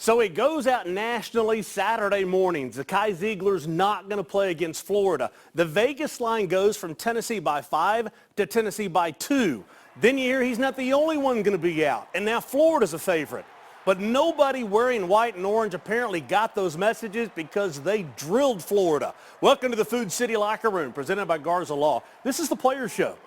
So it goes out nationally Saturday morning. Zaigler Zeigler's not going to play against Florida. The Vegas line goes from Tennessee by 5 to Tennessee by 2. Then you hear he's not the only one going to be out. And now Florida's a favorite. But nobody wearing white and orange apparently got those messages because they drilled Florida. Welcome to the Food City Locker Room, presented by Garza Law. This is the Players Show.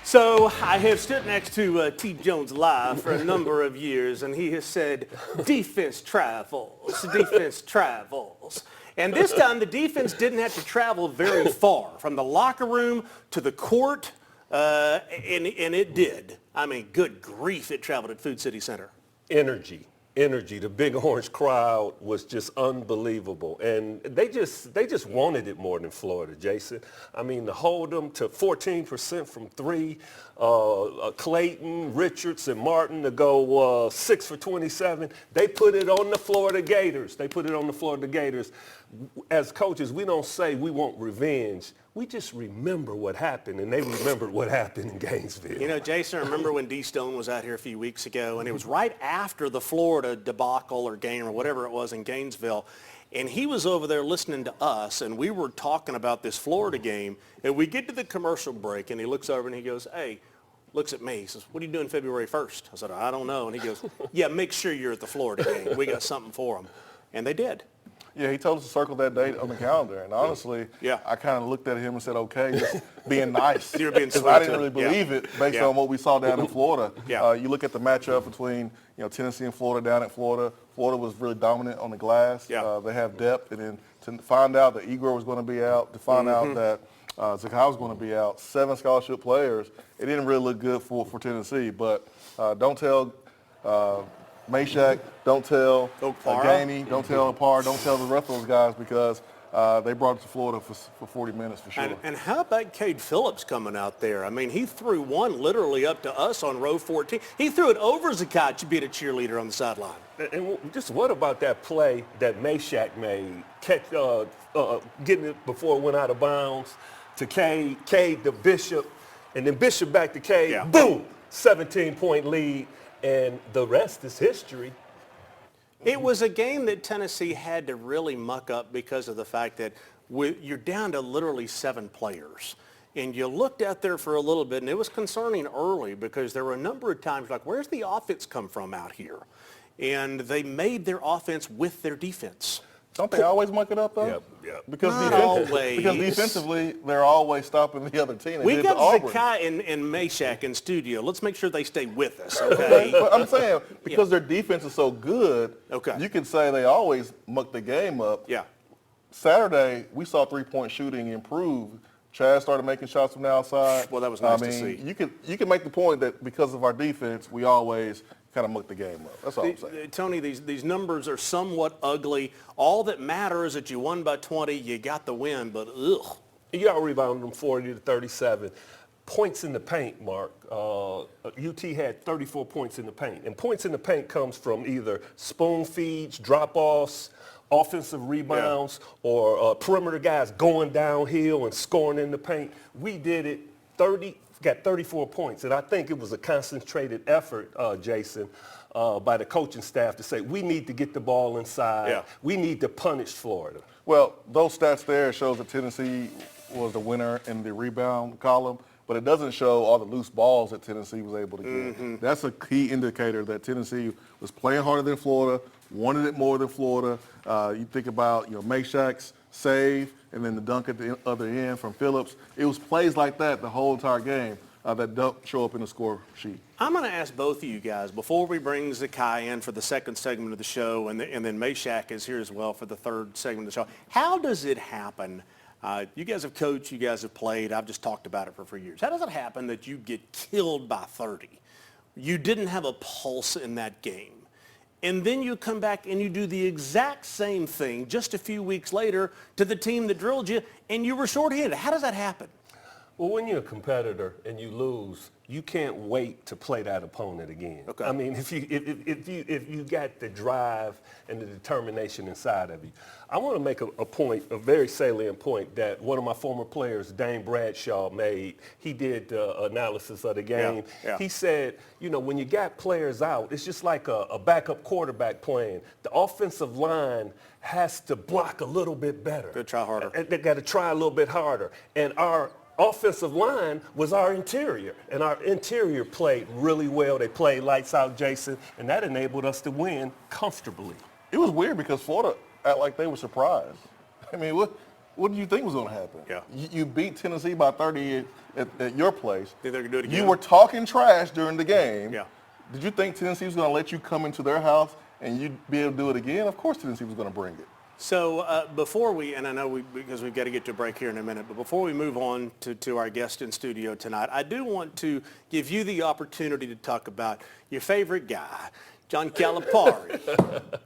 So I have stood next to T. Jones live for a number of years, and he has said, defense travels, defense travels. And this time the defense didn't have to travel very far, from the locker room to the court, and it did. I mean, good grief, it traveled at Food City Center. Energy. The big orange crowd was just unbelievable, and they just wanted it more than Florida, Jason. I mean, to hold them to 14% from three, Clayton, Richards, and Martin to go 6 for 27, they put it on the Florida Gators. As coaches, we don't say we want revenge. We just remember what happened, and they remembered what happened in Gainesville. You know, Jason, I remember when D. Stone was out here a few weeks ago, and it was right after the Florida debacle or game or whatever it was in Gainesville, and he was over there listening to us, and we were talking about this Florida game, and we get to the commercial break, and he looks over and he goes, hey, looks at me, he says, what are you doing February 1st? I said, I don't know. And he goes, yeah, make sure you're at the Florida game. We got something for them. And they did. Yeah, he told us to circle that date on the calendar, and honestly, I kind of looked at him and said, okay, just being nice. You're being sweet. I didn't really believe it based on what we saw down in Florida. You look at the matchup between Tennessee and Florida down at Florida. Florida was really dominant on the glass. They have depth, and then to find out that Igor was going to be out, to find out that Zaigler was going to be out, 7 scholarship players, it didn't really look good for Tennessee. But don't tell Mashack, don't tell Gainey, don't tell Apar, don't tell the rest of those guys because they brought it to Florida for 40 minutes for sure. And how about Cade Phillips coming out there? I mean, he threw one literally up to us on row 14. He threw it over Zaigler to beat a cheerleader on the sideline. And just what about that play that Mashack made, getting it before it went out of bounds to Cade to Bishop, and then Bishop back to Cade, boom, 17-point lead. And the rest is history. It was a game that Tennessee had to really muck up because of the fact that you're down to literally 7 players. And you looked out there for a little bit, and it was concerning early because there were a number of times like, where's the offense come from out here? And they made their offense with their defense. Don't they always muck it up, though? Yep. Because defensively, they're always stopping the other team. We got Zaigler and Mashack in studio. Let's make sure they stay with us, okay? But I'm saying, because their defense is so good, you can say they always muck the game up. Yeah. Saturday, we saw three-point shooting improve. Chad started making shots from the outside. Well, that was nice to see. You can make the point that because of our defense, we always kind of muck the game up. That's all I'm saying. Tony, these numbers are somewhat ugly. All that matters is that you won by 20, you got the win, but ugh. You got rebounded them 40 to 37. Points in the paint, Mark. UT had 34 points in the paint. And points in the paint comes from either spoon feeds, drop-offs, offensive rebounds, or perimeter guys going downhill and scoring in the paint. We did it got 34 points, and I think it was a concentrated effort, Jason, by the coaching staff to say, we need to get the ball inside. We need to punish Florida. Well, those stats there shows that Tennessee was the winner in the rebound column, but it doesn't show all the loose balls that Tennessee was able to get. That's a key indicator that Tennessee was playing harder than Florida, wanted it more than Florida. You think about, Mashack's save and then the dunk at the other end from Phillips. It was plays like that the whole entire game that don't show up in the score sheet. I'm going to ask both of you guys, before we bring Zaigler in for the second segment of the show, and then Mashack is here as well for the third segment of the show, how does it happen? You guys have coached, you guys have played, I've just talked about it for years. How does it happen that you get killed by 30? You didn't have a pulse in that game. And then you come back and you do the exact same thing just a few weeks later to the team that drilled you, and you were shorthanded. How does that happen? Well, when you're a competitor and you lose, you can't wait to play that opponent again. Okay. I mean, if you got the drive and the determination inside of you. I want to make a point, a very salient point that one of my former players, Dane Bradshaw, made. He did the analysis of the game. Yeah. He said, you know, when you got players out, it's just like a backup quarterback playing. The offensive line has to block a little bit better. They try harder. They got to try a little bit harder. And our offensive line was our interior, and our interior played really well. They played lights out, Jason, and that enabled us to win comfortably. It was weird because Florida act like they were surprised. I mean, what did you think was going to happen? Yeah. You beat Tennessee by 30 at your place. Think they're going to do it again? You were talking trash during the game. Yeah. Did you think Tennessee was going to let you come into their house and you'd be able to do it again? Of course Tennessee was going to bring it. So before we, and I know because we've got to get to a break here in a minute, but before we move on to our guest in studio tonight, I do want to give you the opportunity to talk about your favorite guy, John Calipari.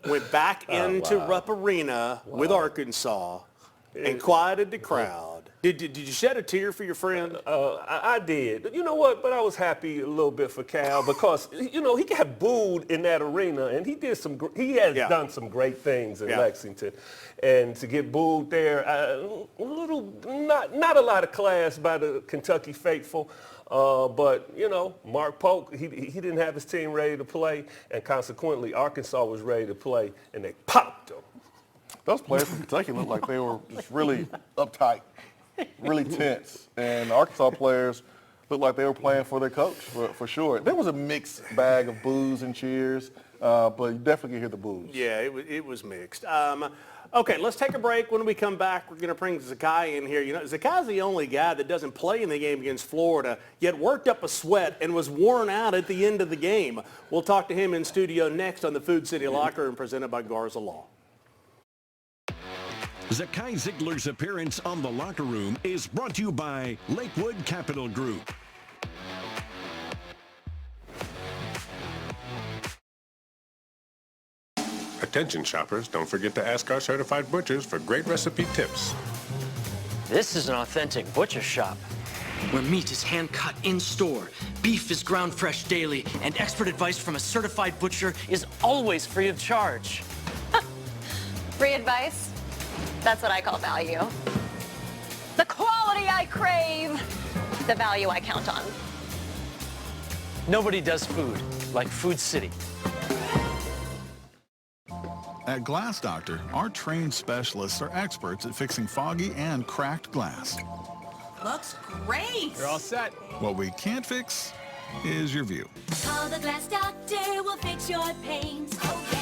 Went back into Rupp Arena with Arkansas and quieted the crowd. Did you shed a tear for your friend? I did. You know what? But I was happy a little bit for Cal because, you know, he got booed in that arena, and he has done some great things in Lexington. And to get booed there, not a lot of class by the Kentucky faithful. But, you know, Mark Polk, he didn't have his team ready to play, and consequently Arkansas was ready to play, and they popped him. Those players from Kentucky looked like they were just really uptight, really tense. And the Arkansas players looked like they were playing for their coach, for sure. There was a mixed bag of boos and cheers, but you definitely could hear the boos. Yeah, it was mixed. Okay, let's take a break. When we come back, we're going to bring Zakai in here. You know, Zakai's the only guy that doesn't play in the game against Florida, yet worked up a sweat and was worn out at the end of the game. We'll talk to him in studio next on the Food City Locker Room presented by Garza Law. Zakai Zeigler's appearance on The Locker Room is brought to you by Lakewood Capital Group. Attention shoppers, don't forget to ask our certified butchers for great recipe tips. This is an authentic butcher shop, where meat is hand-cut in-store, beef is ground fresh daily, and expert advice from a certified butcher is always free of charge. Free advice? That's what I call value. The quality I crave, the value I count on. Nobody does food like Food City. At Glass Doctor, our trained specialists are experts at fixing foggy and cracked glass. Looks great. You're all set. What we can't fix is your view. Call the Glass Doctor, we'll fix your paint. Oh, yeah.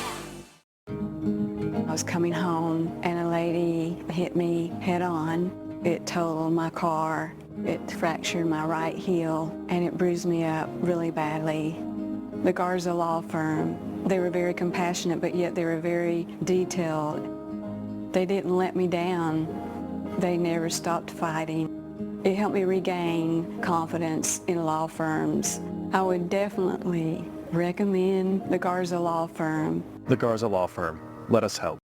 I was coming home and a lady hit me head on. It totaled my car. It fractured my right heel and it bruised me up really badly. The Garza Law firm, they were very compassionate, but yet they were very detailed. They didn't let me down. They never stopped fighting. It helped me regain confidence in law firms. I would definitely recommend the Garza Law firm. The Garza Law firm. Let us help.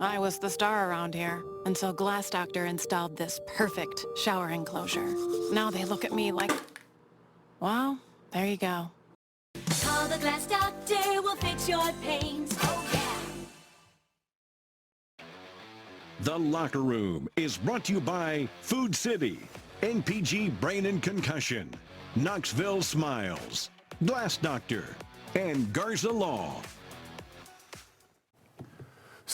I was the star around here until Glass Doctor installed this perfect shower enclosure. Now they look at me like, well, there you go. Call the Glass Doctor, we'll fix your paint. Oh, yeah. The Locker Room is brought to you by Food City, NPG Brain and Concussion, Knoxville Smiles, Glass Doctor, and Garza Law.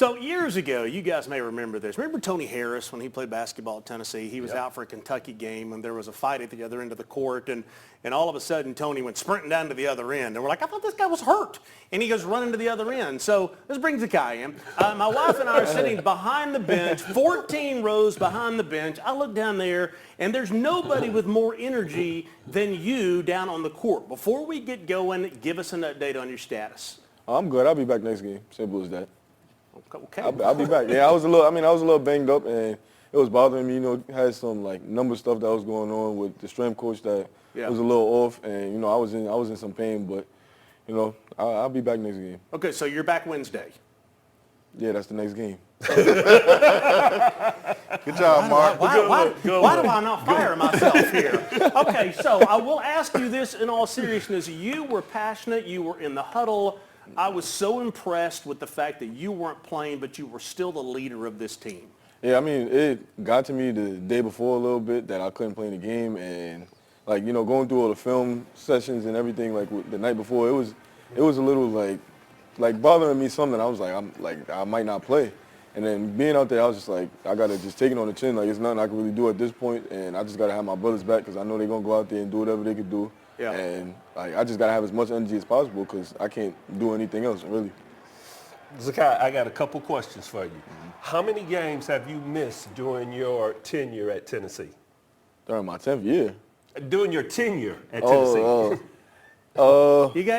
So years ago, you guys may remember this. Remember Tony Harris when he played basketball at Tennessee? He was out for a Kentucky game, and there was a fight at the other end of the court, and all of a sudden Tony went sprinting down to the other end. And we're like, I thought this guy was hurt. And he goes running to the other end. So this brings the guy in. My wife and I are sitting behind the bench, 14 rows behind the bench. I look down there, and there's nobody with more energy than you down on the court. Before we get going, give us an update on your status. I'm good. I'll be back next game. Simple as that. Okay. I'll be back. Yeah, I was a little banged up, and it was bothering me. You know, had some like number stuff that was going on with the strength coach that was a little off, and you know, I was in some pain, but you know, I'll be back next game. Okay, so you're back Wednesday. Yeah, that's the next game. Good job, Mark. Why do I not fire myself here? Okay, so I will ask you this in all seriousness. You were passionate. You were in the huddle. I was so impressed with the fact that you weren't playing, but you were still the leader of this team. Yeah, I mean, it got to me the day before a little bit that I couldn't play in the game, and like, you know, going through all the film sessions and everything, like the night before, it was a little like bothering me something. I was like, I might not play. And then being out there, I was just like, I got to just take it on the chin. Like, it's nothing I can really do at this point, and I just got to have my brothers back because I know they're going to go out there and do whatever they can do. Yeah. And like, I just got to have as much energy as possible because I can't do anything else, really. Zakai, I got a couple questions for you. How many games have you missed during your tenure at Tennessee? During my 10th year? During your tenure at Tennessee.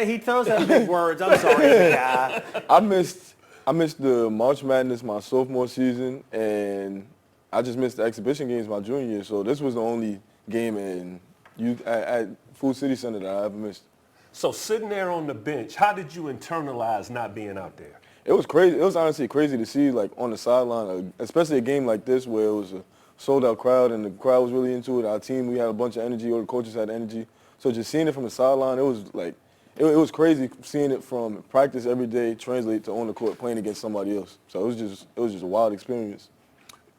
He throws out big words. I'm sorry, Zakai. I missed the March Madness my sophomore season, and I just missed the exhibition games my junior year. So this was the only game at Food City Center that I ever missed. So sitting there on the bench, how did you internalize not being out there? It was crazy. It was honestly crazy to see, like, on the sideline, especially a game like this where it was a sold-out crowd and the crowd was really into it. Our team, we had a bunch of energy, or the coaches had energy. So just seeing it from the sideline, it was like, it was crazy seeing it from practice every day translate to on the court playing against somebody else. So it was just a wild experience.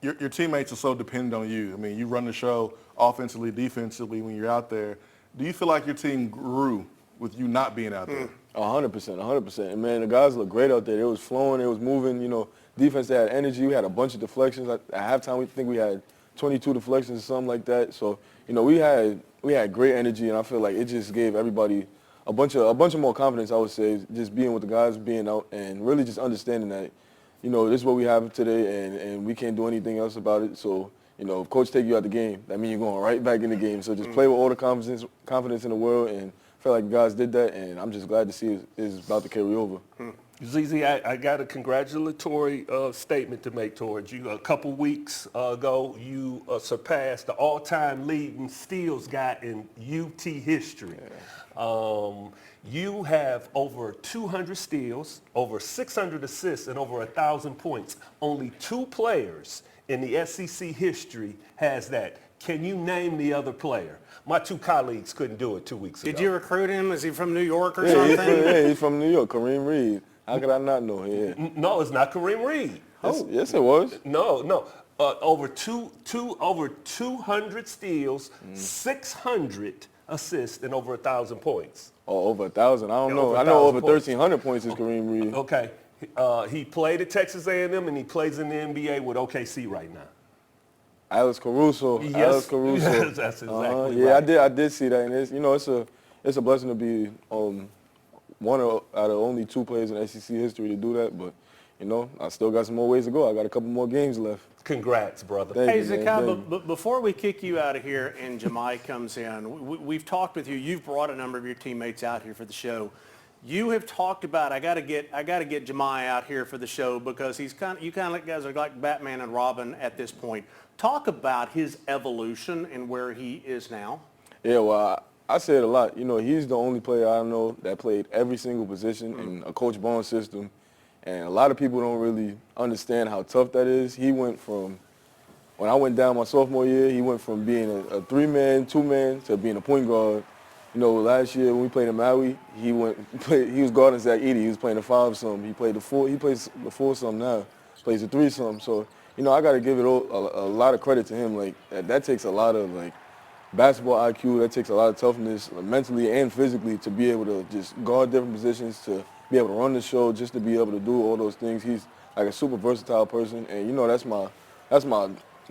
Your teammates are so dependent on you. I mean, you run the show offensively, defensively when you're out there. Do you feel like your team grew with you not being out there? 100%. And, man, the guys look great out there. It was flowing. It was moving. You know, defense, they had energy. We had a bunch of deflections. At halftime, we think we had 22 deflections or something like that. So, you know, we had great energy, and I feel like it just gave everybody a bunch of more confidence, I would say, just being with the guys, being out, and really just understanding that, you know, this is what we have today, and we can't do anything else about it. So, you know, if coach take you out the game, that means you're going right back in the game. So just play with all the confidence in the world, and I feel like the guys did that, and I'm just glad to see it's about to carry over. ZZ, I got a congratulatory statement to make towards you. A couple weeks ago, you surpassed the all-time leading steals guy in UT history. You have over 200 steals, over 600 assists, and over 1,000 points. Only 2 players in the SEC history has that. Can you name the other player? My 2 colleagues couldn't do it 2 weeks ago. Did you recruit him? Is he from New York or something? He's from New York, Kareem Reed. How could I not know him? Yeah. No, it's not Kareem Reed. Yes, it was. No. Over 200 steals, 600 assists, and over 1,000 points. Oh, over 1,000. I don't know. I know over 1,300 points is Kareem Reed. Okay. He played at Texas A&M, and he plays in the NBA with OKC right now. Alex Caruso. Yes. Alex Caruso. Yes, that's exactly yeah, right. I did see that, and it's a blessing to be one out of only 2 players in SEC history to do that. But you know, I still got some more ways to go. I got a couple more games left. Congrats, brother. Hey, Zakai, but before we kick you out of here and Jemai comes in, we've talked with you. You've brought a number of your teammates out here for the show. You have talked about I got to get Jemai out here for the show because you kind of guys are like Batman and Robin at this point. Talk about his evolution and where he is now. Yeah, well, I say it a lot. You know, he's the only player I know that played every single position in a Coach Bond system. And a lot of people don't really understand how tough that is. He went from, when I went down my sophomore year, he went from being a 3-man, 2-man to being a point guard. You know, last year when we played in Maui, he was guarding Zach Edey. He was playing the 5-some. He played the 4. He plays the 4-some now. He plays the 3-some. So, you know, I got to give it a lot of credit to him. Like that takes a lot of basketball IQ. That takes a lot of toughness, mentally and physically, to be able to just guard different positions, to be able to run the show, just to be able to do all those things. He's like a super versatile person, and you know that's my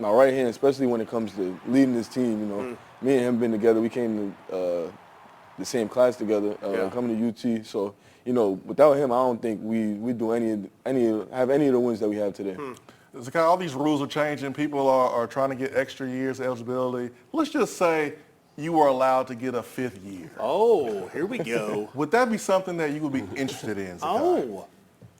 right hand, especially when it comes to leading this team. You know, me and him been together. We came to the same class together, coming to UT. So you know, without him, I don't think we do have any of the wins that we have today. So kind of all these rules are changing. People are trying to get extra years of eligibility. Let's just say you were allowed to get a 5th year. Oh, here we go. Would that be something that you would be interested in, Zakai? Oh.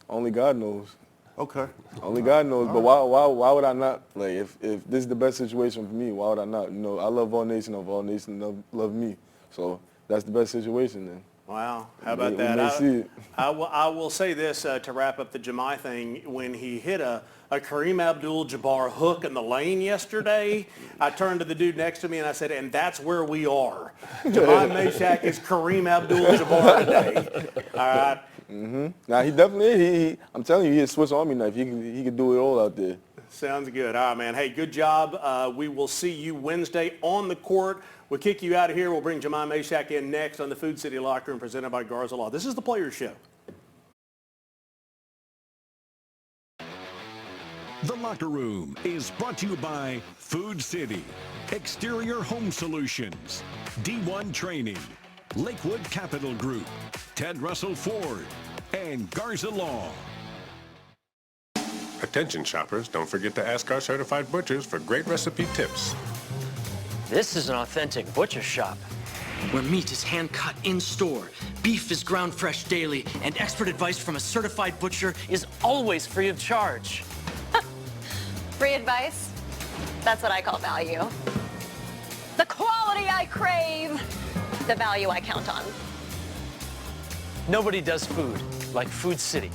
Only God knows. Okay. Only God knows. But why would I not? Like, if this is the best situation for me, why would I not? You know, I love all nations, of all nations love me. So that's the best situation then. Wow, how about that? I will say this to wrap up the Jemai thing. When he hit a Kareem Abdul-Jabbar hook in the lane yesterday, I turned to the dude next to me and I said, and that's where we are. Jemai Mashack is Kareem Abdul-Jabbar today. All right. Now, he definitely, I'm telling you, he's a Swiss Army knife. He could do it all out there. Sounds good. All right, man. Hey, good job. We will see you Wednesday on the court. We'll kick you out of here. We'll bring Jemai Mashack in next on the Food City Locker Room presented by Garza Law. This is the Players Show. The Locker Room is brought to you by Food City, Exterior Home Solutions, D1 Training, Lakewood Capital Group, Ted Russell Ford, and Garza Law. Attention shoppers, don't forget to ask our certified butchers for great recipe tips. This is an authentic butcher shop where meat is hand-cut in-store, beef is ground fresh daily, and expert advice from a certified butcher is always free of charge. Free advice? That's what I call value. The quality I crave, the value I count on. Nobody does food like Food City.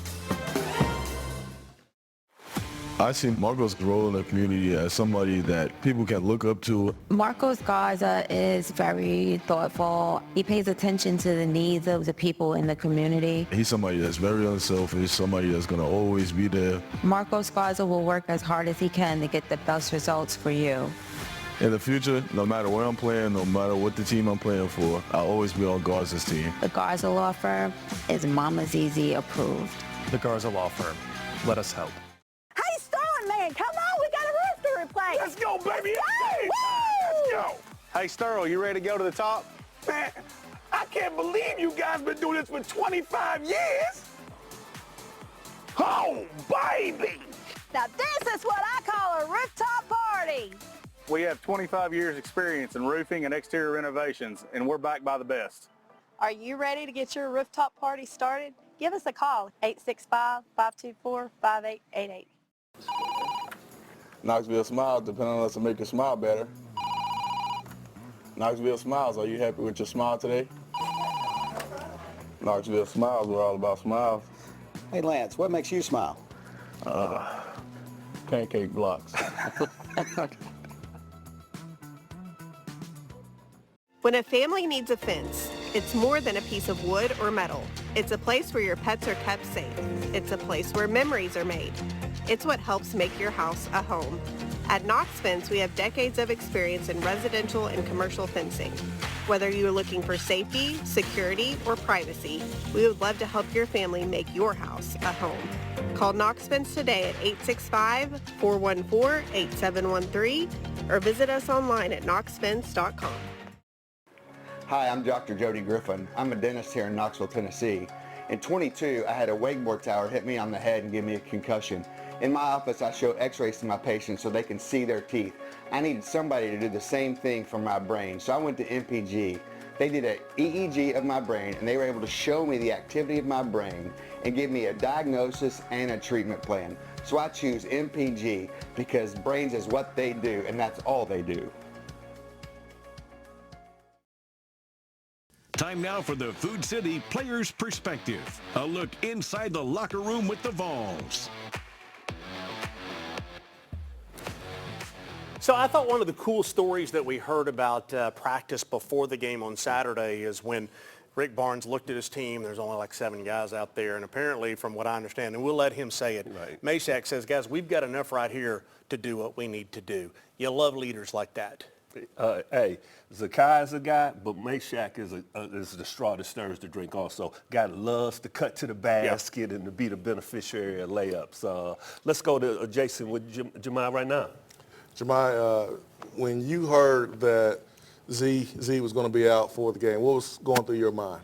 I see Marco's role in the community as somebody that people can look up to. Marcos Garza is very thoughtful. He pays attention to the needs of the people in the community. He's somebody that's very unselfish, somebody that's going to always be there. Marcos Garza will work as hard as he can to get the best results for you. In the future, no matter where I'm playing, no matter what the team I'm playing for, I'll always be on Garza's team. The Garza Law Firm is Mama Zizi approved. The Garza Law Firm. Let us help. Come on, we got a roof to replace. Let's go, baby. Let's go. Hey, Sterl, you ready to go to the top? Man, I can't believe you guys been doing this for 25 years. Oh, baby. Now, this is what I call a rooftop party. We have 25 years experience in roofing and exterior renovations, and we're backed by the best. Are you ready to get your rooftop party started? Give us a call, 865-524-5888. Knoxville Smiles depend on us to make your smile better. Knoxville Smiles, are you happy with your smile today? Knoxville Smiles, we're all about smiles. Hey Lance, what makes you smile? Pancake blocks. When a family needs a fence, it's more than a piece of wood or metal. It's a place where your pets are kept safe. It's a place where memories are made. It's what helps make your house a home. At Knox Fence, we have decades of experience in residential and commercial fencing. Whether you're looking for safety, security, or privacy, we would love to help your family make your house a home. Call Knox Fence today at 865-414-8713 or visit us online at knoxfence.com. Hi, I'm Dr. Jody Griffin. I'm a dentist here in Knoxville, Tennessee. In 22, I had a wakeboard tower hit me on the head and give me a concussion. In my office, I show x-rays to my patients so they can see their teeth. I needed somebody to do the same thing for my brain, so I went to MPG. They did an EEG of my brain, and they were able to show me the activity of my brain and give me a diagnosis and a treatment plan. So I choose MPG because brains is what they do, and that's all they do. Time now for the Food City Players Perspective. A look inside the locker room with the Vols. So I thought one of the cool stories that we heard about practice before the game on Saturday is when Rick Barnes looked at his team. There's only like 7 guys out there, and apparently, from what I understand, and we'll let him say it, right. Mashack says, guys, we've got enough right here to do what we need to do. You love leaders like that. Hey, Zakai is a guy, but Mashack is the straw that stirs the drink also. Guy that loves to cut to the basket and to be the beneficiary of layups. Let's go to Jason with Jemai right now. Jemai, when you heard that Z was going to be out for the game, what was going through your mind?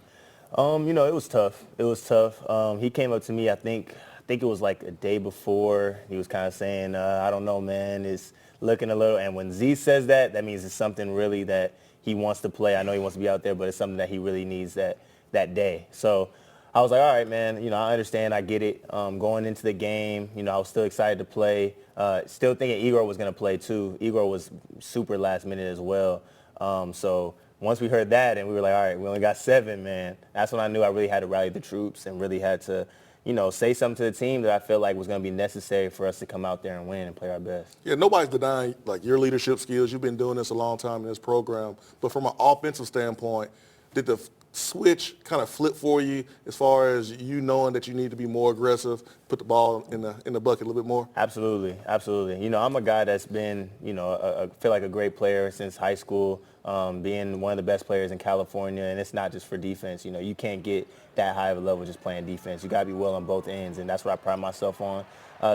You know, it was tough. It was tough. He came up to me, I think it was like a day before. He was kind of saying, I don't know, man, it's looking a little. And when Z says that, that means it's something really that he wants to play. I know he wants to be out there, but it's something that he really needs that day. So I was like, all right, man, you know, I understand. I get it. Going into the game, you know, I was still excited to play. Still thinking Igor was going to play too. Igor was super last minute as well. So once we heard that and we were like, all right, we only got 7, man, that's when I knew I really had to rally the troops and really had to, you know, say something to the team that I felt like was going to be necessary for us to come out there and win and play our best. Yeah, nobody's denying, like, your leadership skills. You've been doing this a long time in this program. But from an offensive standpoint, did the switch kind of flip for you as far as you knowing that you need to be more aggressive, put the ball in the bucket a little bit more? Absolutely, absolutely. You know, I'm a guy that's been, you know, feel like a great player since high school, being one of the best players in California, and it's not just for defense. You know, you can't get that high of a level just playing defense. You got to be well on both ends, and that's what I pride myself on.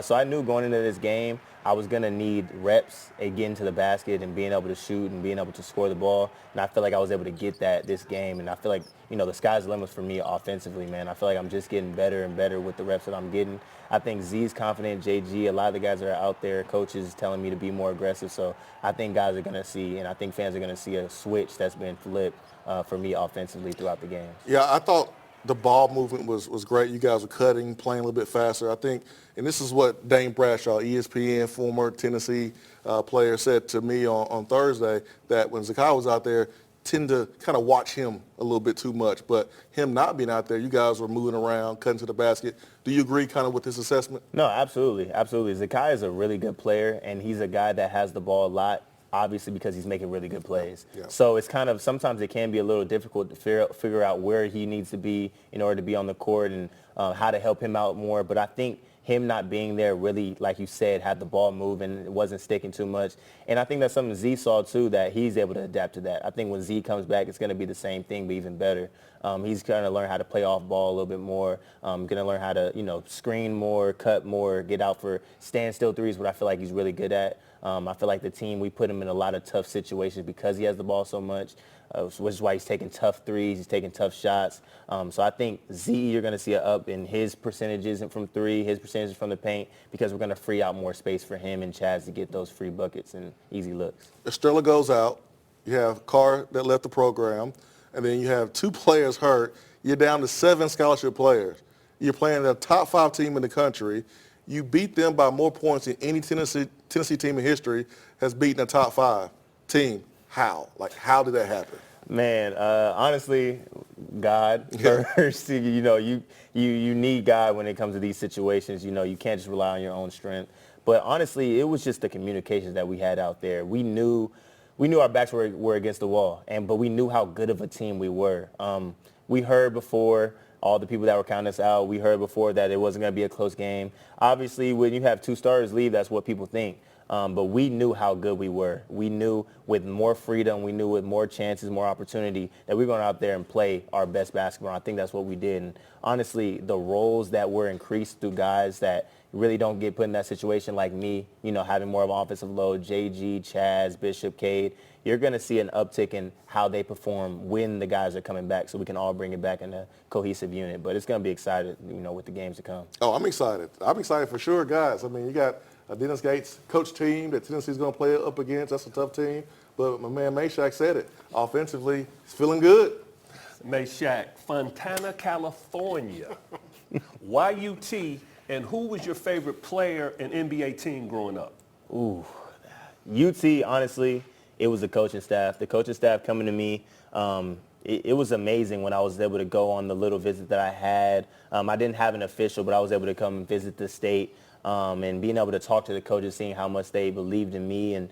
So I knew going into this game, I was going to need reps at getting to the basket and being able to shoot and being able to score the ball. And I feel like I was able to get that this game. And I feel like, you know, the sky's the limit for me offensively, man. I feel like I'm just getting better and better with the reps that I'm getting. I think Z's confident, JG, a lot of the guys that are out there, coaches telling me to be more aggressive. So I think guys are going to see, and I think fans are going to see a switch that's been flipped for me offensively throughout the game. Yeah, I thought the ball movement was great. You guys were cutting, playing a little bit faster. I think, and this is what Dane Bradshaw, ESPN, former Tennessee player, said to me on Thursday, that when Zakai was out there, tend to kind of watch him a little bit too much. But him not being out there, you guys were moving around, cutting to the basket. Do you agree kind of with this assessment? No, absolutely, absolutely. Zakai is a really good player, and he's a guy that has the ball a lot, obviously because he's making really good plays. Yeah. So it's kind of, sometimes it can be a little difficult to figure out where he needs to be in order to be on the court and how to help him out more. But I think him not being there really, like you said, had the ball moving, it wasn't sticking too much. And I think that's something Z saw too, that he's able to adapt to that. I think when Z comes back, it's going to be the same thing, but even better. He's going to learn how to play off ball a little bit more, going to learn how to, you know, screen more, cut more, get out for standstill threes, what I feel like he's really good at. I feel like the team, we put him in a lot of tough situations because he has the ball so much, which is why he's taking tough threes, he's taking tough shots. So I think Z, you're going to see an up in his percentages from three, his percentages from the paint, because we're going to free out more space for him and Chaz to get those free buckets and easy looks. Estrella goes out. You have Carr that left the program, and then you have 2 players hurt. You're down to 7 scholarship players. You're playing a top 5 team in the country. You beat them by more points than any Tennessee team in history has beaten a top 5 team. How? Like, how did that happen? Man, honestly, God first. You know, you need God when it comes to these situations. You know, you can't just rely on your own strength. But honestly, it was just the communications that we had out there. We knew our backs were against the wall, but we knew how good of a team we were. We heard before all the people that were counting us out. We heard before that it wasn't going to be a close game. Obviously, when you have 2 starters leave, that's what people think. But we knew how good we were. We knew with more freedom, we knew with more chances, more opportunity, that we were going out there and play our best basketball. I think that's what we did. And honestly, the roles that were increased through guys that really don't get put in that situation, like me, you know, having more of an offensive load, JG, Chaz, Bishop, Cade, you're going to see an uptick in how they perform when the guys are coming back, so we can all bring it back in a cohesive unit. But it's going to be exciting, you know, with the games to come. Oh, I'm excited. I'm excited for sure, guys. I mean, you got a Dennis Gates coach team that Tennessee's going to play up against. That's a tough team. But my man Mashack said it. Offensively, it's feeling good. Mashack, Fontana, California. YUT, and who was your favorite player and NBA team growing up? Ooh, UT, honestly, it was the coaching staff. The coaching staff coming to me, it was amazing when I was able to go on the little visit that I had. I didn't have an official, but I was able to come and visit the state and being able to talk to the coaches, seeing how much they believed in me and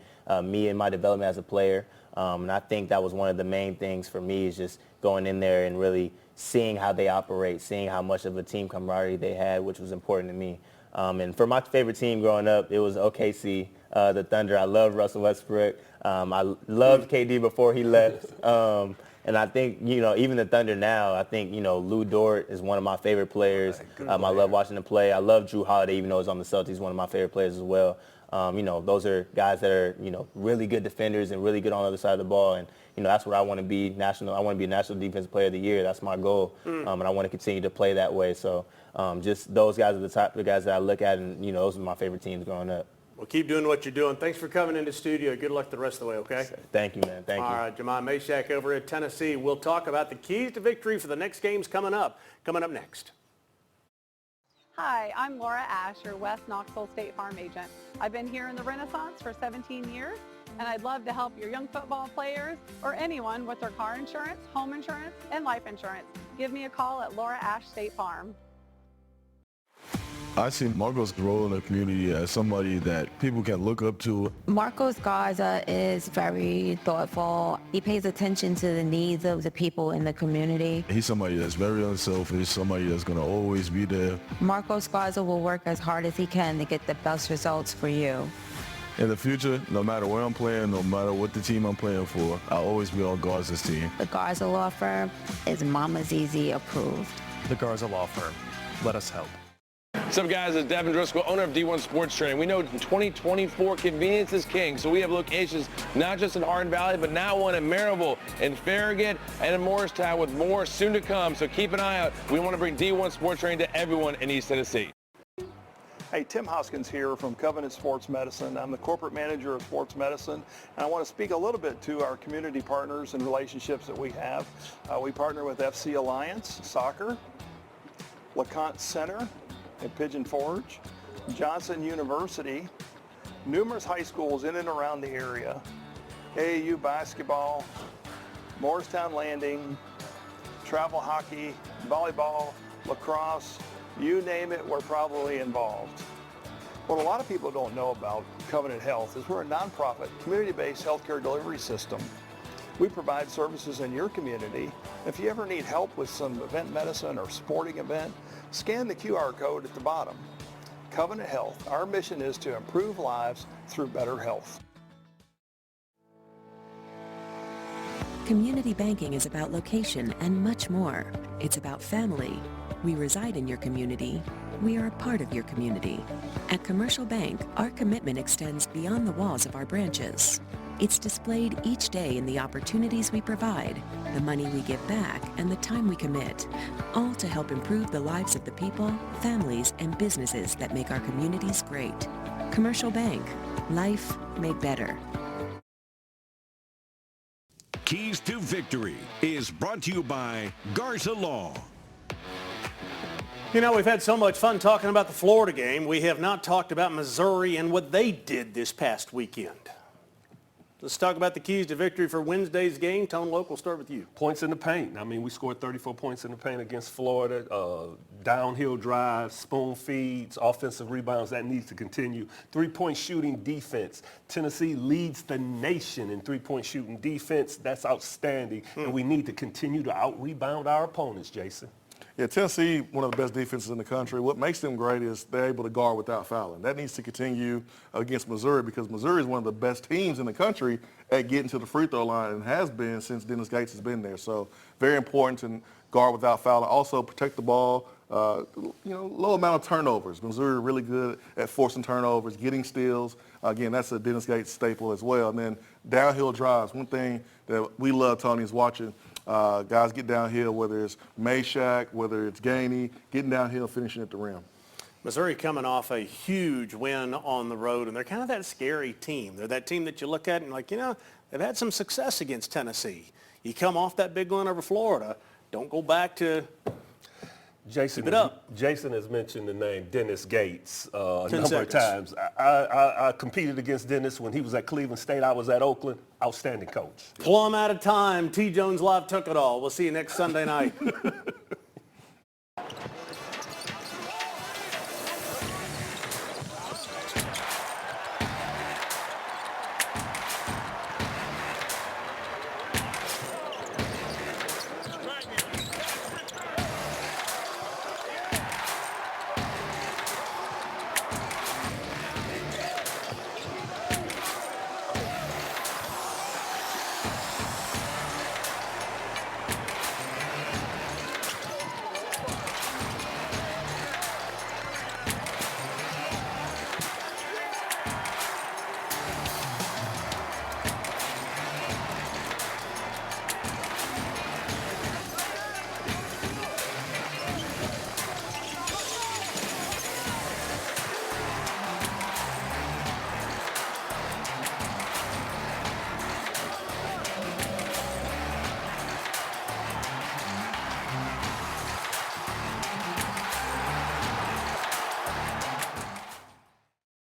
my development as a player. And I think that was one of the main things for me, is just going in there and really seeing how they operate, seeing how much of a team camaraderie they had, which was important to me. And for my favorite team growing up, it was OKC. the Thunder. I love Russell Westbrook. I loved KD before he left. And I think, even the Thunder now, I think, Lou Dort is one of my favorite players. I love watching him play. I love Drew Holiday, even though he's on the Celtics, one of my favorite players as well. Those are guys that are, really good defenders and really good on the other side of the ball. And, that's what I want to be I want to be a National Defensive Player of the Year. That's my goal. And I want to continue to play that way. So just those guys are the type of guys that I look at, and, those are my favorite teams growing up. Well, keep doing what you're doing. Thanks for coming into the studio. Good luck the rest of the way, okay? Thank you, man. Thank you. All right, Jamon Mashack over at Tennessee. We'll talk about the keys to victory for the next games coming up next. Hi, I'm Laura Ash, your West Knoxville State Farm agent. I've been here in the Renaissance for 17 years, and I'd love to help your young football players or anyone with their car insurance, home insurance, and life insurance. Give me a call at Laura Ash State Farm. I see Marcos' role in the community as somebody that people can look up to. Marcos Garza is very thoughtful. He pays attention to the needs of the people in the community. He's somebody that's very unselfish, somebody that's going to always be there. Marcos Garza will work as hard as he can to get the best results for you. In the future, no matter where I'm playing, no matter what the team I'm playing for, I'll always be on Garza's team. The Garza Law Firm is Mama Zizi approved. The Garza Law Firm. Let us help. What's up, guys? It's Devin Driscoll, owner of D1 Sports Training. We know in 2024, convenience is king, so we have locations not just in Hardin Valley, but now one in Maryville, in Farragut, and in Morristown, with more soon to come. So keep an eye out. We want to bring D1 Sports Training to everyone in East Tennessee. Hey, Tim Hoskins here from Covenant Sports Medicine. I'm the corporate manager of sports medicine, and I want to speak a little bit to our community partners and relationships that we have. We partner with FC Alliance Soccer, LeConte Center at Pigeon Forge, Johnson University, numerous high schools in and around the area, AAU basketball, Morristown Landing, travel hockey, volleyball, lacrosse, you name it, we're probably involved. What a lot of people don't know about Covenant Health is we're a nonprofit, community-based healthcare delivery system. We provide services in your community. If you ever need help with some event medicine or sporting event, scan the QR code at the bottom. Covenant Health, our mission is to improve lives through better health. Community banking is about location and much more. It's about family. We reside in your community. We are a part of your community. At Commercial Bank, our commitment extends beyond the walls of our branches. It's displayed each day in the opportunities we provide, the money we give back, and the time we commit, all to help improve the lives of the people, families, and businesses that make our communities great. Commercial Bank, life made better. Keys to Victory is brought to you by Garza Law. We've had so much fun talking about the Florida game. We have not talked about Missouri and what they did this past weekend. Let's talk about the keys to victory for Wednesday's game. Tone Loc, we'll start with you. Points in the paint. I mean, we scored 34 points in the paint against Florida. Downhill drives, spoon feeds, offensive rebounds, that needs to continue. Three-point shooting defense. Tennessee leads the nation in three-point shooting defense. That's outstanding. And we need to continue to out-rebound our opponents, Jason. Yeah, Tennessee, one of the best defenses in the country. What makes them great is they're able to guard without fouling. That needs to continue against Missouri because Missouri is one of the best teams in the country at getting to the free throw line and has been since Dennis Gates has been there. So very important to guard without fouling. Also protect the ball. Low amount of turnovers. Missouri really good at forcing turnovers, getting steals. Again, that's a Dennis Gates staple as well. And then downhill drives. One thing that we love, Tony, is watching guys get downhill, whether it's Mashack, whether it's Gainey, getting downhill, finishing at the rim. Missouri coming off a huge win on the road, and they're kind of that scary team. They're that team that you look at and they've had some success against Tennessee. You come off that big win over Florida, don't go back to Jason has mentioned the name Dennis Gates a number seconds. of times. I competed against Dennis when he was at Cleveland State. I was at Oakland. Outstanding coach. Plumb out of time. T. Jones Live took it all. We'll see you next Sunday night.